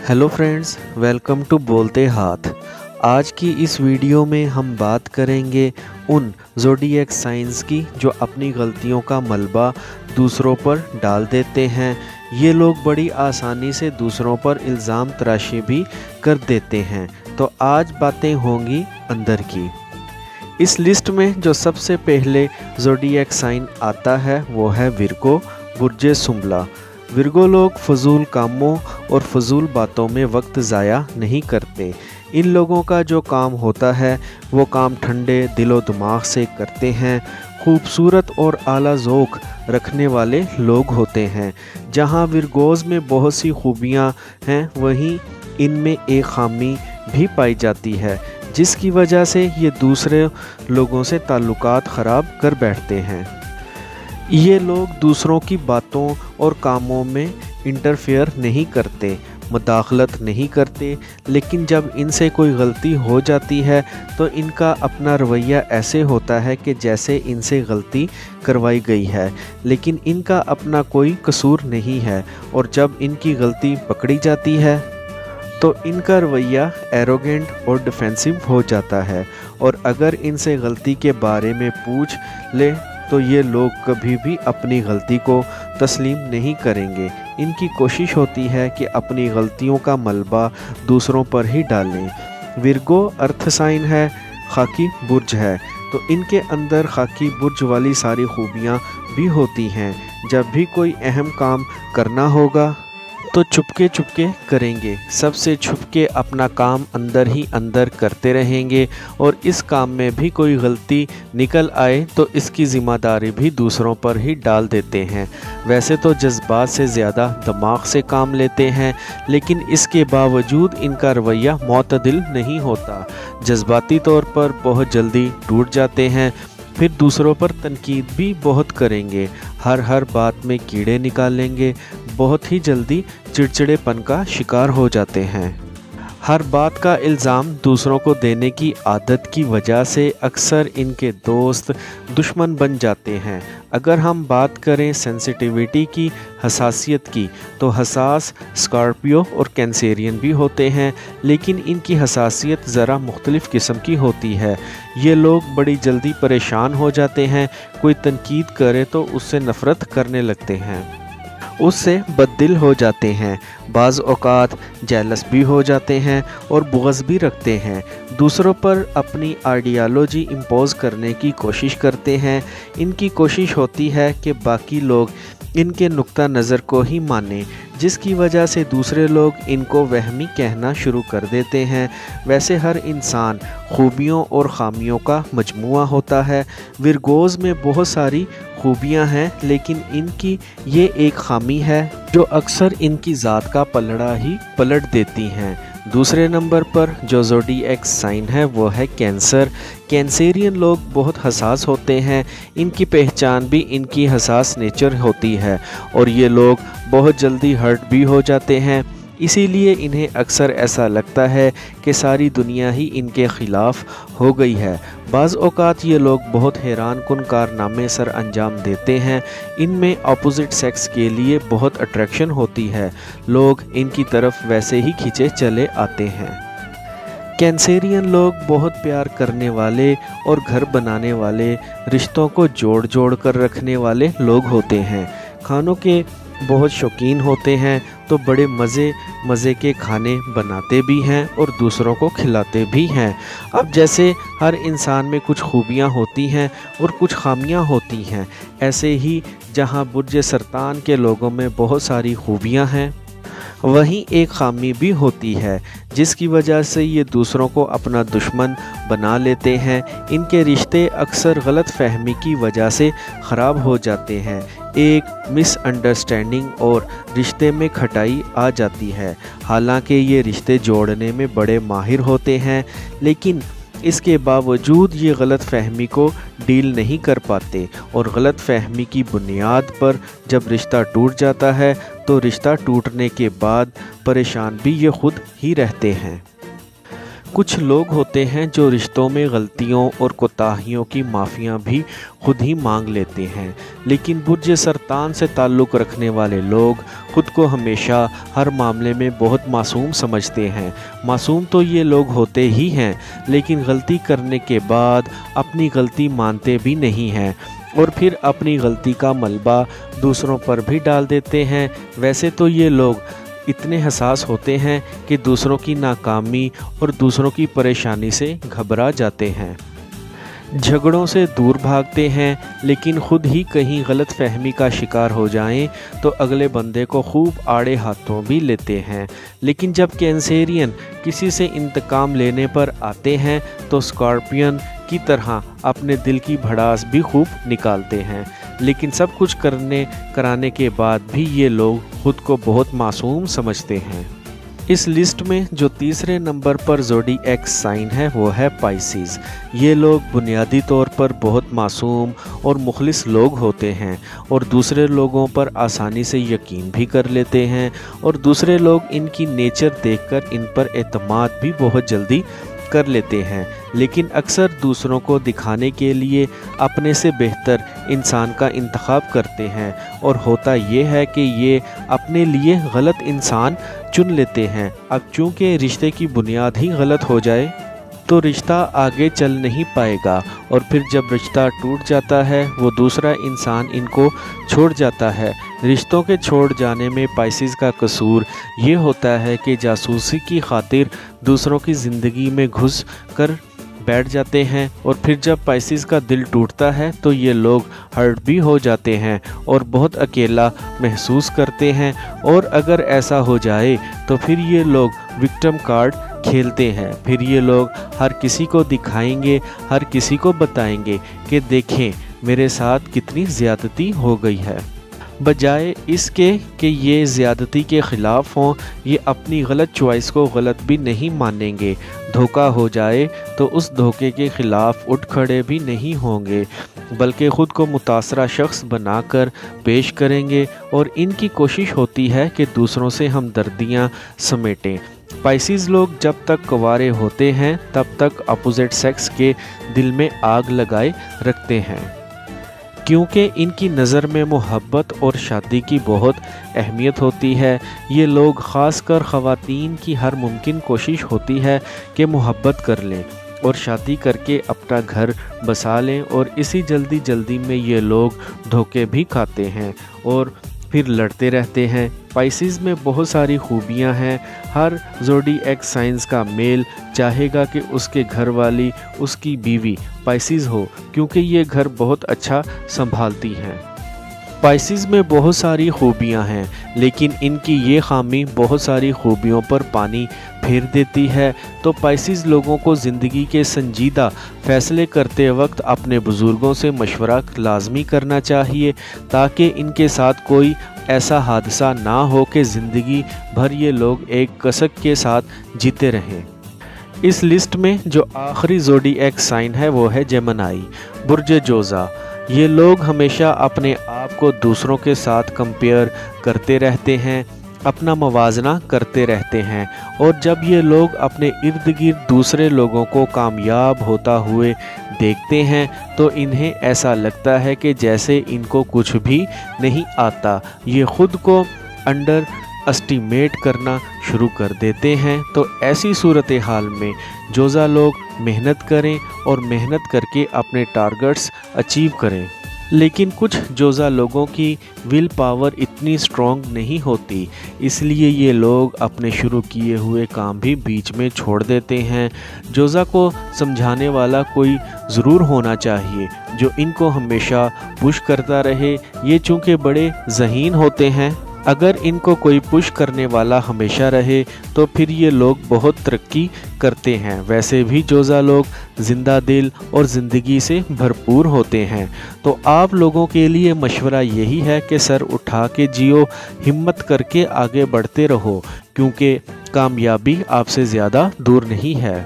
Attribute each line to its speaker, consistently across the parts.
Speaker 1: Hello friends, welcome to बोलते हाथ। आज की इस वीडियो में हम बात करेंगे उन ज़ोडिएक साइंस की जो अपनी गलतियों का मलबा दूसरों पर डाल देते हैं। ये लोग बड़ी आसानी से दूसरों पर इल्ज़ाम तराशी भी कर देते हैं। तो आज बातें होंगी अंदर की। इस लिस्ट में जो सबसे पहले ज़ोडिएक साइन आता है वो है विर्गो बुर्ज सुंबला। विर्गो लोग फजूल कामों और फजूल बातों में वक्त ज़ाया नहीं करते। इन लोगों का जो काम होता है वो काम ठंडे दिलो दिमाग से करते हैं। खूबसूरत और आला ज़ौक़ रखने वाले लोग होते हैं। जहाँ विर्गोज़ में बहुत सी खूबियाँ हैं, वहीं इनमें एक खामी भी पाई जाती है, जिसकी वजह से ये दूसरे लोगों से ताल्लुकात ख़राब कर बैठते हैं। ये लोग दूसरों की बातों और कामों में इंटरफेयर नहीं करते, मुदाखलत नहीं करते, लेकिन जब इनसे कोई गलती हो जाती है तो इनका अपना रवैया ऐसे होता है कि जैसे इनसे गलती करवाई गई है, लेकिन इनका अपना कोई कसूर नहीं है। और जब इनकी गलती पकड़ी जाती है तो इनका रवैया एरोगेंट और डिफेंसिव हो जाता है। और अगर इनसे गलती के बारे में पूछ ले तो ये लोग कभी भी अपनी गलती को तस्लीम नहीं करेंगे। इनकी कोशिश होती है कि अपनी गलतियों का मलबा दूसरों पर ही डालें। विर्गो अर्थ साइन है, खाकी बुर्ज है, तो इनके अंदर खाकी बुर्ज वाली सारी खूबियाँ भी होती हैं। जब भी कोई अहम काम करना होगा तो चुपके चुपके करेंगे, सबसे छुपके अपना काम अंदर ही अंदर करते रहेंगे। और इस काम में भी कोई गलती निकल आए तो इसकी ज़िम्मेदारी भी दूसरों पर ही डाल देते हैं। वैसे तो जज्बात से ज़्यादा दिमाग से काम लेते हैं, लेकिन इसके बावजूद इनका रवैया मुतदिल नहीं होता। जज्बाती तौर पर बहुत जल्दी टूट जाते हैं, फिर दूसरों पर तनकीद भी बहुत करेंगे, हर बात में कीड़े निकालेंगे, बहुत ही जल्दी चिड़चिड़ेपन का शिकार हो जाते हैं। हर बात का इल्ज़ाम दूसरों को देने की आदत की वजह से अक्सर इनके दोस्त दुश्मन बन जाते हैं। अगर हम बात करें सेंसिटिविटी की, हसासियत की, तो हसास स्कॉर्पियो और कैंसेरियन भी होते हैं, लेकिन इनकी हसासियत ज़रा मुख्तलिफ़ किस्म की होती है। ये लोग बड़ी जल्दी परेशान हो जाते हैं, कोई तनकीद करे तो उससे नफ़रत करने लगते हैं, उससे बददिल हो जाते हैं, बाज़ औक़ात जेलस भी हो जाते हैं और बुग़्ज़ भी रखते हैं। दूसरों पर अपनी आइडियालॉजी इम्पोज़ करने की कोशिश करते हैं। इनकी कोशिश होती है कि बाकी लोग इनके नुक्ता नज़र को ही मानें, जिसकी वजह से दूसरे लोग इनको वहमी कहना शुरू कर देते हैं। वैसे हर इंसान खूबियों और ख़ामियों का मजमुआ होता है। विर्गोज़ में बहुत सारी खूबियां हैं, लेकिन इनकी ये एक खामी है जो अक्सर इनकी ज़ात का पलड़ा ही पलट देती हैं। दूसरे नंबर पर जो ज़ोडिएक साइन है वो है कैंसर। कैंसेरियन लोग बहुत हसास होते हैं, इनकी पहचान भी इनकी हसास नेचर होती है और ये लोग बहुत जल्दी हर्ट भी हो जाते हैं। इसीलिए इन्हें अक्सर ऐसा लगता है कि सारी दुनिया ही इनके ख़िलाफ़ हो गई है। बाज़ औक़ात ये लोग बहुत हैरान कुन कारनामे सर अंजाम देते हैं। इनमें अपोजिट सेक्स के लिए बहुत अट्रैक्शन होती है, लोग इनकी तरफ वैसे ही खींचे चले आते हैं। कैंसेरियन लोग बहुत प्यार करने वाले और घर बनाने वाले, रिश्तों को जोड़ जोड़ कर रखने वाले लोग होते हैं। खानों के बहुत शौकीन होते हैं, तो बड़े मज़े के खाने बनाते भी हैं और दूसरों को खिलाते भी हैं। अब जैसे हर इंसान में कुछ खूबियाँ होती हैं और कुछ खामियाँ होती हैं, ऐसे ही जहाँ बुर्ज सरतान के लोगों में बहुत सारी खूबियाँ हैं, वहीं एक खामी भी होती है, जिसकी वजह से ये दूसरों को अपना दुश्मन बना लेते हैं। इनके रिश्ते अक्सर गलत फहमी की वजह से ख़राब हो जाते हैं। एक मिसअंडरस्टैंडिंग और रिश्ते में खटाई आ जाती है। हालांकि ये रिश्ते जोड़ने में बड़े माहिर होते हैं, लेकिन इसके बावजूद ये गलत फहमी को डील नहीं कर पाते और गलत फहमी की बुनियाद पर जब रिश्ता टूट जाता है तो रिश्ता टूटने के बाद परेशान भी ये खुद ही रहते हैं। कुछ लोग होते हैं जो रिश्तों में गलतियों और कोताहियों की माफ़ियाँ भी खुद ही मांग लेते हैं, लेकिन बुर्ज सरतान से ताल्लुक़ रखने वाले लोग खुद को हमेशा हर मामले में बहुत मासूम समझते हैं। मासूम तो ये लोग होते ही हैं, लेकिन गलती करने के बाद अपनी गलती मानते भी नहीं हैं और फिर अपनी गलती का मलबा दूसरों पर भी डाल देते हैं। वैसे तो ये लोग इतने हसास होते हैं कि दूसरों की नाकामी और दूसरों की परेशानी से घबरा जाते हैं, झगड़ों से दूर भागते हैं, लेकिन खुद ही कहीं गलत फहमी का शिकार हो जाएं तो अगले बंदे को खूब आड़े हाथों भी लेते हैं। लेकिन जब कैंसेरियन किसी से इंतकाम लेने पर आते हैं तो स्कॉर्पियन की तरह अपने दिल की भड़ास भी खूब निकालते हैं। लेकिन सब कुछ कराने के बाद भी ये लोग खुद को बहुत मासूम समझते हैं। इस लिस्ट में जो तीसरे नंबर पर ज़ोडिएक साइन है वो है पाइसेस। ये लोग बुनियादी तौर पर बहुत मासूम और मुखलिस लोग होते हैं और दूसरे लोगों पर आसानी से यकीन भी कर लेते हैं और दूसरे लोग इनकी नेचर देखकर इन पर एतमाद भी बहुत जल्दी कर लेते हैं, लेकिन अक्सर दूसरों को दिखाने के लिए अपने से बेहतर इंसान का इंतखाब करते हैं और होता ये है कि ये अपने लिए गलत इंसान चुन लेते हैं। अब चूँकि रिश्ते की बुनियाद ही गलत हो जाए तो रिश्ता आगे चल नहीं पाएगा और फिर जब रिश्ता टूट जाता है वो दूसरा इंसान इनको छोड़ जाता है। रिश्तों के छोड़ जाने में पाइसेस का कसूर ये होता है कि जासूसी की खातिर दूसरों की ज़िंदगी में घुस कर बैठ जाते हैं और फिर जब पाइसेस का दिल टूटता है तो ये लोग हर्ट भी हो जाते हैं और बहुत अकेला महसूस करते हैं और अगर ऐसा हो जाए तो फिर ये लोग विक्टिम कार्ड खेलते हैं। फिर ये लोग हर किसी को दिखाएंगे, हर किसी को बताएंगे कि देखें मेरे साथ कितनी ज़्यादती हो गई है। बजाय इसके कि ये ज़्यादती के ख़िलाफ़ हों, ये अपनी गलत चॉइस को गलत भी नहीं मानेंगे। धोखा हो जाए तो उस धोखे के ख़िलाफ़ उठ खड़े भी नहीं होंगे, बल्कि ख़ुद को मुतासरा शख्स बनाकर पेश करेंगे और इनकी कोशिश होती है कि दूसरों से हमदर्दियाँ समेटें। पाइसेस लोग जब तक कुंवारे होते हैं तब तक अपोजिट सेक्स के दिल में आग लगाए रखते हैं, क्योंकि इनकी नज़र में मोहब्बत और शादी की बहुत अहमियत होती है। ये लोग ख़ासकर ख़वातीन की हर मुमकिन कोशिश होती है कि मोहब्बत कर लें और शादी करके अपना घर बसा लें और इसी जल्दी में ये लोग धोखे भी खाते हैं और फिर लड़ते रहते हैं। पाइसेस में बहुत सारी खूबियां हैं। हर ज़ोडिएक साइंस का मेल चाहेगा कि उसके घर वाली उसकी बीवी पाइसेस हो, क्योंकि ये घर बहुत अच्छा संभालती हैं। पाइसेस में बहुत सारी खूबियां हैं, लेकिन इनकी ये खामी बहुत सारी खूबियों पर पानी फेर देती है। तो पाइसेस लोगों को ज़िंदगी के संजीदा फ़ैसले करते वक्त अपने बुज़ुर्गों से मशवरा लाजमी करना चाहिए, ताकि इनके साथ कोई ऐसा हादसा ना हो कि ज़िंदगी भर ये लोग एक कसक के साथ जीते रहें। इस लिस्ट में जो आखिरी ज़ोडिएक साइन है वो है जेमिनी, बुर्ज जोज़ा। ये लोग हमेशा अपने आप को दूसरों के साथ कंपेयर करते रहते हैं, अपना मवाजना करते रहते हैं और जब ये लोग अपने इर्द गिर्द दूसरे लोगों को कामयाब होता हुए देखते हैं तो इन्हें ऐसा लगता है कि जैसे इनको कुछ भी नहीं आता। ये खुद को अंडर एस्टिमेट करना शुरू कर देते हैं। तो ऐसी सूरत हाल में जोज़ा लोग मेहनत करें और मेहनत करके अपने टारगेट्स अचीव करें, लेकिन कुछ जोज़ा लोगों की विल पावर इतनी स्ट्रॉन्ग नहीं होती, इसलिए ये लोग अपने शुरू किए हुए काम भी बीच में छोड़ देते हैं। जोज़ा को समझाने वाला कोई ज़रूर होना चाहिए जो इनको हमेशा पुश करता रहे। ये चूँकि बड़े ज़हीन होते हैं, अगर इनको कोई पुश करने वाला हमेशा रहे तो फिर ये लोग बहुत तरक्की करते हैं। वैसे भी जोज़ा लोग ज़िंदा दिल और ज़िंदगी से भरपूर होते हैं। तो आप लोगों के लिए मशवरा यही है कि सर उठा के जियो, हिम्मत करके आगे बढ़ते रहो, क्योंकि कामयाबी आपसे ज़्यादा दूर नहीं है।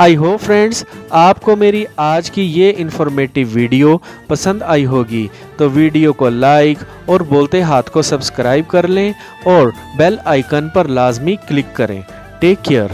Speaker 1: आई होप फ्रेंड्स आपको मेरी आज की ये इन्फॉर्मेटिव वीडियो पसंद आई होगी, तो वीडियो को लाइक और बोलते हाथ को सब्सक्राइब कर लें और बेल आइकन पर लाजमी क्लिक करें। Take care.